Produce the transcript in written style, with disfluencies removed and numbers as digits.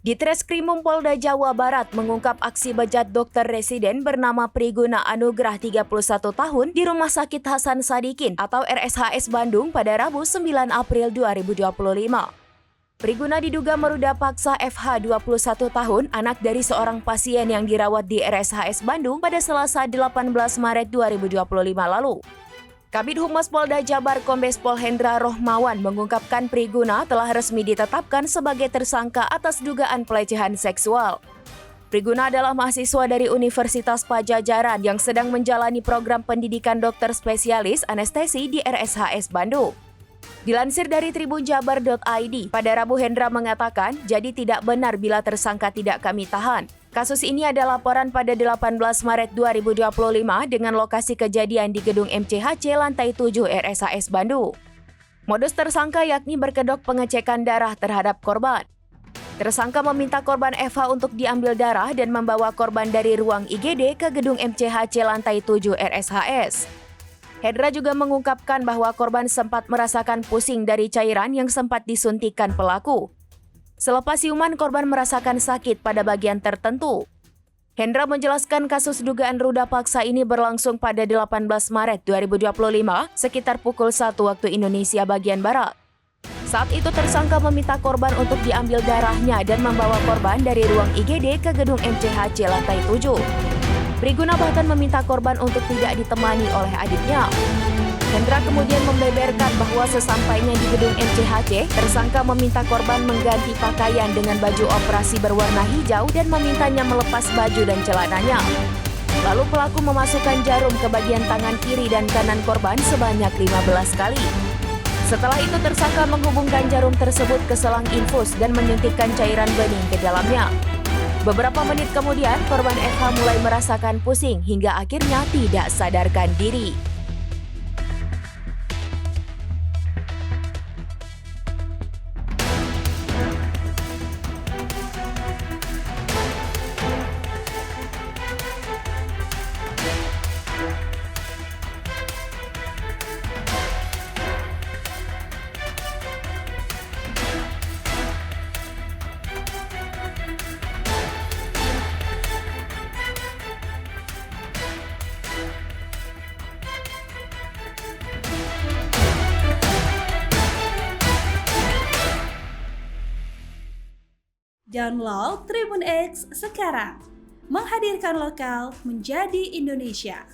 Ditreskrimum Polda Jawa Barat mengungkap aksi bejat dokter residen bernama Priguna Anugrah 31 tahun di Rumah Sakit Hasan Sadikin atau RSHS Bandung pada Rabu 9 April 2025. Priguna diduga meruda paksa FH 21 tahun, anak dari seorang pasien yang dirawat di RSHS Bandung pada Selasa 18 Maret 2025 lalu. Kabid Humas Polda Jabar Kombes Pol Hendra Rohmawan mengungkapkan Priguna telah resmi ditetapkan sebagai tersangka atas dugaan pelecehan seksual. Priguna adalah mahasiswa dari Universitas Padjadjaran yang sedang menjalani program pendidikan dokter spesialis anestesi di RSHS Bandung. Dilansir dari tribunjabar.id, pada Rabu Hendra mengatakan, jadi tidak benar bila tersangka tidak kami tahan. Kasus ini ada laporan pada 18 Maret 2025 dengan lokasi kejadian di gedung MCHC lantai 7 RSHS Bandung. Modus tersangka yakni berkedok pengecekan darah terhadap korban. Tersangka meminta korban FH untuk diambil darah dan membawa korban dari ruang IGD ke gedung MCHC lantai 7 RSHS. Hendra juga mengungkapkan bahwa korban sempat merasakan pusing dari cairan yang sempat disuntikkan pelaku. Selepas siuman, korban merasakan sakit pada bagian tertentu. Hendra menjelaskan kasus dugaan ruda paksa ini berlangsung pada 18 Maret 2025 sekitar pukul 1 waktu Indonesia bagian Barat. Saat itu tersangka meminta korban untuk diambil darahnya dan membawa korban dari ruang IGD ke gedung MCHC lantai 7. Priguna bahkan meminta korban untuk tidak ditemani oleh adiknya. Hendra kemudian membeberkan bahwa sesampainya di gedung MCHC, tersangka meminta korban mengganti pakaian dengan baju operasi berwarna hijau dan memintanya melepas baju dan celananya. Lalu pelaku memasukkan jarum ke bagian tangan kiri dan kanan korban sebanyak 15 kali. Setelah itu tersangka menghubungkan jarum tersebut ke selang infus dan menyuntikkan cairan bening ke dalamnya. Beberapa menit kemudian, korban FH mulai merasakan pusing hingga akhirnya tidak sadarkan diri. Download Tribun X sekarang, menghadirkan lokal menjadi Indonesia.